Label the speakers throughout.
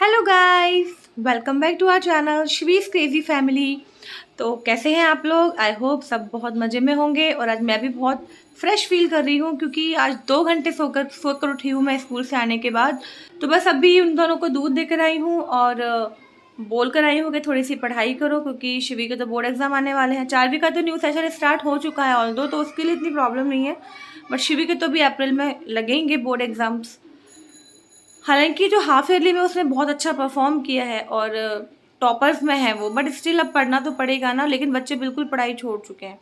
Speaker 1: Hello guys, welcome back to our channel Shree's crazy family. तो कैसे हैं आप लोग? आई होप सब बहुत मज़े में होंगे। और आज मैं भी बहुत फ्रेश फील कर रही हूँ क्योंकि आज 2 घंटे सोकर उठी हूँ मैं स्कूल से आने के बाद। तो बस अभी उन दोनों को दूध देकर आई हूँ और बोल कर आई हूँ कि थोड़ी सी पढ़ाई करो क्योंकि शिवी के तो बोर्ड एग्ज़ाम आने वाले हैं। 4वीं का तो न्यू सेशन स्टार्ट हो चुका है ऑल दो, तो उसके लिए इतनी प्रॉब्लम नहीं है, बट शिवी के तो भी अप्रैल में लगेंगे बोर्ड एग्ज़ाम्स। हालांकि जो हाफ ईयरली में उसने बहुत अच्छा परफॉर्म किया है और टॉपर्स में है वो, बट स्टिल अब पढ़ना तो पड़ेगा ना। लेकिन बच्चे बिल्कुल पढ़ाई छोड़ चुके हैं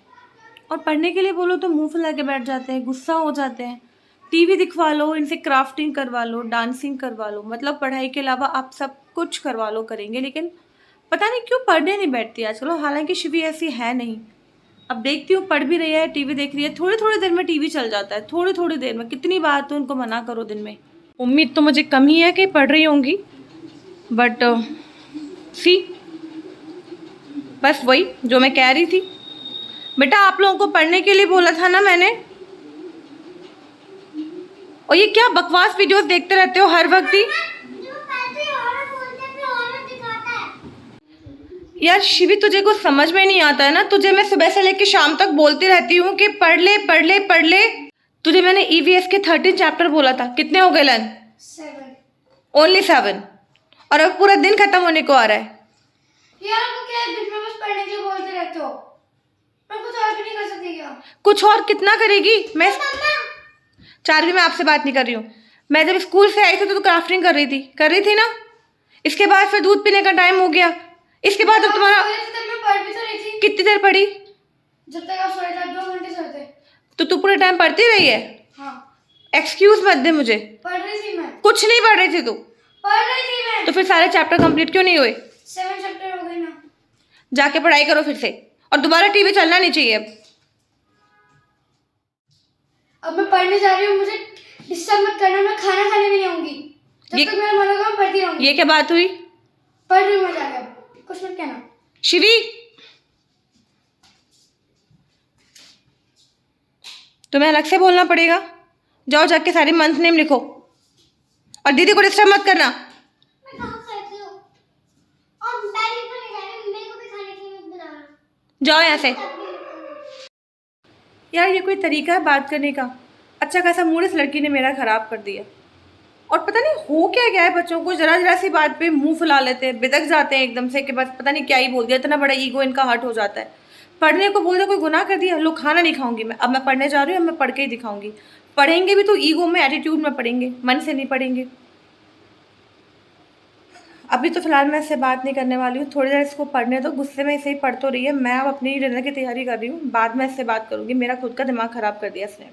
Speaker 1: और पढ़ने के लिए बोलो तो मुंह फुला के बैठ जाते हैं, गुस्सा हो जाते हैं। टीवी दिखवा लो, इनसे क्राफ्टिंग करवा लो, डांसिंग करवा लो, मतलब पढ़ाई के अलावा आप सब कुछ करवा लो करेंगे, लेकिन पता नहीं क्यों पढ़ने नहीं बैठती आजकल। हालांकि शिवी ऐसी है नहीं। अब देखती हूँ पढ़ भी रही है, टीवी देख रही है, थोड़ी थोड़ी देर में टीवी चल जाता है, थोड़ी थोड़ी देर में। कितनी बार तो उनको मना करो दिन में। उम्मीद तो मुझे कम ही है कि पढ़ रही होंगी, बट सी, बस वही जो मैं कह रही थी। बेटा आप लोगों को पढ़ने के लिए बोला था ना मैंने, और ये क्या बकवास वीडियोस देखते रहते हो हर वक्त ही। यार शिवी, तुझे कुछ समझ में नहीं आता है ना? तुझे मैं सुबह से लेकर शाम तक बोलती रहती हूँ कि पढ़ ले पढ़ ले पढ़ ले। तुझे मैंने ईवीएस के 13 चैप्टर बोला था, कितने हो गए लन?
Speaker 2: 7।
Speaker 1: ओनली 7। और अब पूरा दिन खत्म होने को आ रहा है।
Speaker 2: यार आपको क्या है, दिन में बस पढ़ने के लिए बोलते रहते हो। मैं कुछ और भी नहीं कर सकती क्या?
Speaker 1: कुछ और कितना करेगी? मैं 4वीं में आपसे बात नहीं कर रही हूँ। मैं जब स्कूल से आई थी तो तू क्राफ्टिंग कर रही थी ना। इसके बाद फिर दूध पीने का टाइम हो गया। इसके बाद अब तुम्हारा
Speaker 2: तब मैं पढ़ भी तो रही थी।
Speaker 1: कितनी देर पढ़ी?
Speaker 2: जब तक आप सोए थे, 2 घंटे सोए थे।
Speaker 1: तो तू पूरे टाइम पढ़ती रही है?
Speaker 2: हाँ,
Speaker 1: एक्सक्यूज मत दे मुझे।
Speaker 2: पढ़ रही थी मैं।
Speaker 1: कुछ नहीं पढ़ रही थी तू।
Speaker 2: पढ़ रही थी मैं।
Speaker 1: तो फिर सारे चैप्टर कंप्लीट क्यों नहीं हुए?
Speaker 2: 7 चैप्टर हो गए ना।
Speaker 1: जाके पढ़ाई करो फिर से, और दोबारा टीवी चलना नहीं चाहिए
Speaker 2: अब मैं पढ़ने जा रही हूँ, मुझे डिस्टर्ब मत करना। मैं खाना खाने भी नहीं आऊंगी। जब तक मेरा मन होगा मैं पढ़ती रहूंगी।
Speaker 1: ये क्या बात हुई?
Speaker 2: पढ़ रही हूँ मैं जाकर, कुछ मत कहना।
Speaker 1: शिवी, तुम्हें अलग से बोलना पड़ेगा। जाओ जाके सारे मंथ नेम लिखो, और दीदी को डिस्टर्ब मत करना।
Speaker 2: मैं कहाँ खाती हूँ? और मैं भी पढ़ने जा रही हूँ, मेरे को भी खाने के लिए बुलाना।
Speaker 1: जाओ यहाँ से। यार ये कोई तरीका है बात करने का? अच्छा खासा मूड इस लड़की ने मेरा ख़राब कर दिया। और पता नहीं हो क्या गया है बच्चों को, जरा जरा सी बात पे मुंह फुला लेते हैं, बिदक जाते हैं एकदम से कि बस पता नहीं क्या ही बोल दिया, इतना बड़ा ईगो इनका हर्ट हो जाता है। पढ़ने को बोल दिया, कोई गुनाह कर दिया? लोग खाना नहीं खाऊंगी मैं, अब मैं पढ़ने जा रही हूँ, अब मैं पढ़ के ही दिखाऊंगी। पढ़ेंगे भी तो ईगो में, एटीट्यूड में पढ़ेंगे, मन से नहीं पढ़ेंगे। अभी तो फिलहाल मैं इससे बात नहीं करने वाली हूँ, थोड़ी देर इसको पढ़ने दो, गुस्से में इसे ही पढ़ तो रही है। मैं अब अपनी डिनर की तैयारी कर रही हूँ, बाद में इससे बात करूँगी। मेरा खुद का दिमाग ख़राब कर दिया इसने।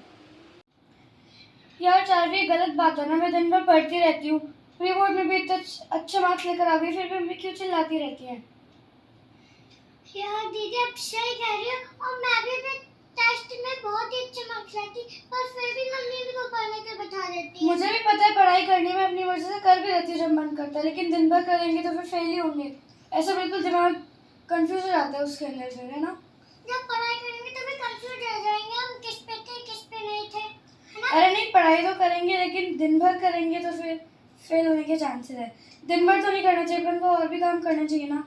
Speaker 2: यार 4वीं गलत बात है ना, मैं दिन भर पढ़ती रहती हूँ। प्री बोर्ड में भी इतने अच्छे मार्क्स लेकर आ गई, फिर भी मम्मी क्यों चिल्लाती रहती है? यार दीदी आप सही कह रही हो, और मैं भी अपने टेस्ट में बहुत ही अच्छे मार्क्स लाती, पर फिर भी मम्मी मेरे को पढ़ने के बैठा देती है। मुझे भी पता है, पढ़ाई करनी मैं अपनी मर्जी से कर भी रहती हूँ जब मन करता है, लेकिन दिन भर करेंगे तो फिर फेल ही होंगे। ऐसा बिल्कुल दिमाग कंफ्यूज हो जाता है उसके अंदर फिर, है ना? जब पढ़ाई करेंगे तो भी कंफ्यूज हो जाएंगे हम, किस पे थे किस पे नहीं थे। अरे नहीं, पढ़ाई तो करेंगे, लेकिन दिन भर करेंगे तो फिर फेल होने के चांसेस है। दिन भर तो नहीं करना चाहिए, अपन को और भी काम करना चाहिए ना।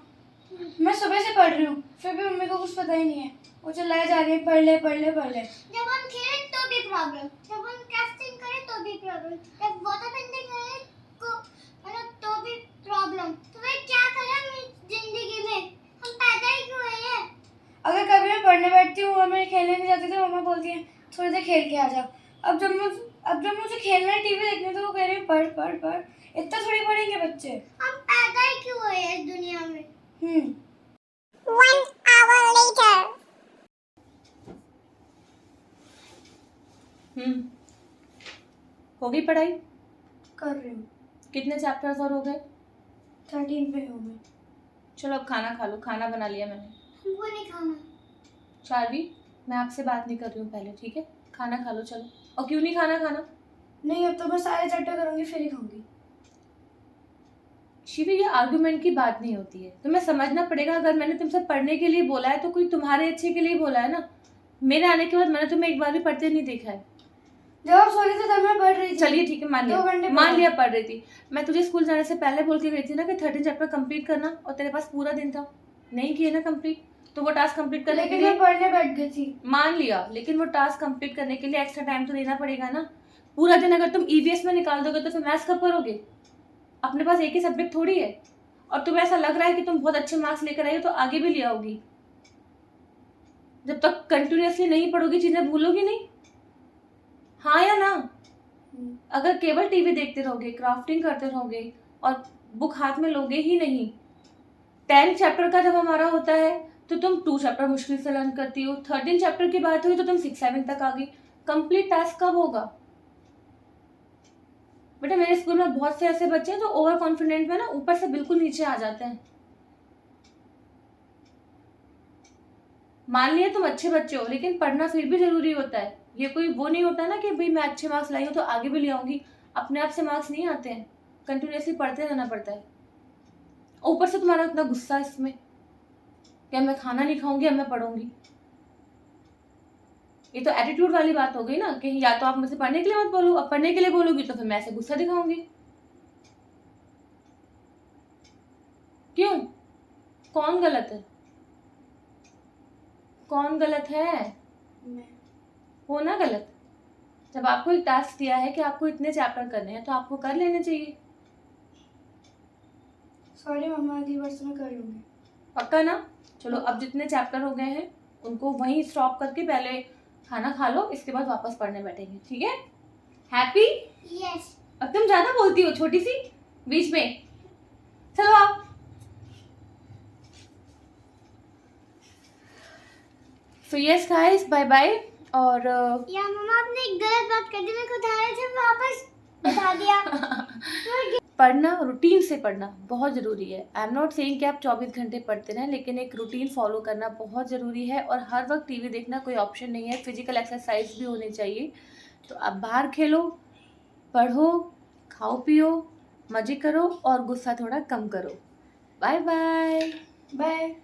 Speaker 2: मैं सुबह से पढ़ रही हूँ, फिर भी मम्मी को कुछ पता ही नहीं है। वो चिल्लाए जा रही है, पढ़ ले पढ़ ले पढ़ ले। जब हम खेले तो भी प्रॉब्लम, जब हम क्राफ्टिंग करें तो भी प्रॉब्लम, जब वाटर पेंटिंग करें को मतलब तो भी प्रॉब्लम। तो मैं क्या करें अपनी जिंदगी में? हम पैदा ही क्यों हुए हैं? अगर कभी मैं पढ़ने बैठती हूँ और मैं खेलने नहीं जाती तो मम्मा बोलती है थोड़ी देर खेल के आ जाओ। अब जब मुझे खेलना है, टीवी देखना है, तो वो कह रहे हैं पढ़ पढ़ पढ़। इतना थोड़ी पढ़ेंगे बच्चे। हम पैदा ही क्यों हुए हैं इस दुनिया में? 1 hour later.
Speaker 1: हो गई पढ़ाई?
Speaker 2: कर रही हूँ।
Speaker 1: कितने चैप्टर्स और हो गए?
Speaker 2: 13 पे हो गए।
Speaker 1: चलो अब खाना खा लो, खाना बना लिया मैंने।
Speaker 2: हमको नहीं खाना।
Speaker 1: 4वीं, मैं आपसे बात नहीं कर रही हूँ पहले, ठीक है? खाना खा लो चलो। और क्यों नहीं खाना?
Speaker 2: नहीं, अब तो मैं सारे चैप्टर करूँगी फिर ही खाऊंगी।
Speaker 1: शिवी, ये आर्गुमेंट की बात नहीं होती है, तुम्हें समझना पड़ेगा। अगर मैंने तुमसे पढ़ने के लिए बोला है तो कोई तुम्हारे अच्छे के लिए बोला है ना। मेरे आने के बाद मैंने तुम्हें एक बार भी पढ़ते नहीं देखा है।
Speaker 2: जब आप सो रहे थे तब मैं पढ़ रही थी।
Speaker 1: चलिए ठीक है, मान
Speaker 2: 2 घंटे
Speaker 1: लिया,
Speaker 2: पढ़ा।
Speaker 1: मान लिया पढ़ रही थी। मैं तुझे स्कूल जाने से पहले बोल के गई थी ना कि 13 चैप्टर कंप्लीट करना, और तेरे पास पूरा दिन था, नहीं किए ना कंप्लीट। तो वो टास्क कंप्लीट करने के
Speaker 2: लेकिन
Speaker 1: लिए
Speaker 2: मैं पढ़ने बैठ गई थी।
Speaker 1: मान लिया, लेकिन वो टास्क कंप्लीट करने के लिए एक्स्ट्रा टाइम तो देना पड़ेगा ना। पूरा दिन अगर तुम ईवीएस में निकाल दोगे तो फिर मैथ्स कब करोगे? अपने पास एक ही सब्जेक्ट थोड़ी है। और तुम्हें ऐसा लग रहा है कि तुम बहुत अच्छे मार्क्स लेकर आई हो तो आगे भी ले आओगी। जब तक कंटिन्यूअसली नहीं पढ़ोगी चीजें भूलोगी नहीं, हाँ या ना? अगर केवल टीवी देखते रहोगे, क्राफ्टिंग करते रहोगे और बुक हाथ में लोगे ही नहीं, 10 चैप्टर का जब हमारा होता है तो तुम 2 चैप्टर मुश्किल से लर्न करती हो, 13 चैप्टर की बात हुई तो तुम 6-7 तक आ गई। कंप्लीट टास्क कब होगा? बेटा मेरे स्कूल में बहुत से ऐसे बच्चे हैं जो ओवर कॉन्फिडेंट में ना ऊपर से बिल्कुल नीचे आ जाते हैं। मान लिया तुम अच्छे बच्चे हो, लेकिन पढ़ना फिर भी जरूरी होता है। ये कोई वो नहीं होता ना कि भाई मैं अच्छे मार्क्स लाई हूँ तो आगे भी ले आऊंगी। अपने आप से मार्क्स नहीं आते हैं, कंटिन्यूअसली पढ़ते रहना पड़ता है। ऊपर से तुम्हारा इतना गुस्सा इसमें कि अब मैं खाना नहीं खाऊंगी, अब मैं पढ़ूंगी। ये तो एटीट्यूड वाली बात हो गई ना कि या तो आप मुझसे पढ़ने के लिए मत बोलो, अब पढ़ने के लिए बोलोगी तो फिर मैं ऐसे गुस्सा दिखाऊंगी। क्यों? कौन गलत है? कौन गलत है?
Speaker 2: मैं।
Speaker 1: हो ना गलत। जब आपको एक टास्क दिया है कि आपको इतने चैप्टर करने हैं तो आपको कर लेने चाहिए।
Speaker 2: सॉरी मम्मा, अगली बार से मैं कर लूंगी।
Speaker 1: पक्का ना? चलो अब जितने चैप्टर हो गए हैं उनको वहीं स्टॉप करके पहले खाना खा लो, इसके बाद वापस पढ़ने बैठेंगे, ठीक है? हैप्पी?
Speaker 2: यस।
Speaker 1: अब तुम ज्यादा बोलती हो छोटी सी बीच में। चलो आओ। So yes guys, bye bye. और
Speaker 2: या मम्मा आपने एक गलत बात कर दी, मेरे को उठा रहे थे वापस बता दिया।
Speaker 1: पढ़ना, रूटीन से पढ़ना बहुत ज़रूरी है। आई एम नॉट सेइंग कि आप 24 घंटे पढ़ते रहें, लेकिन एक रूटीन फॉलो करना बहुत ज़रूरी है। और हर वक्त टीवी देखना कोई ऑप्शन नहीं है, फिजिकल एक्सरसाइज भी होनी चाहिए। तो आप बाहर खेलो, पढ़ो, खाओ पियो, मज़े करो और गुस्सा थोड़ा कम करो। Bye bye.
Speaker 2: बाय।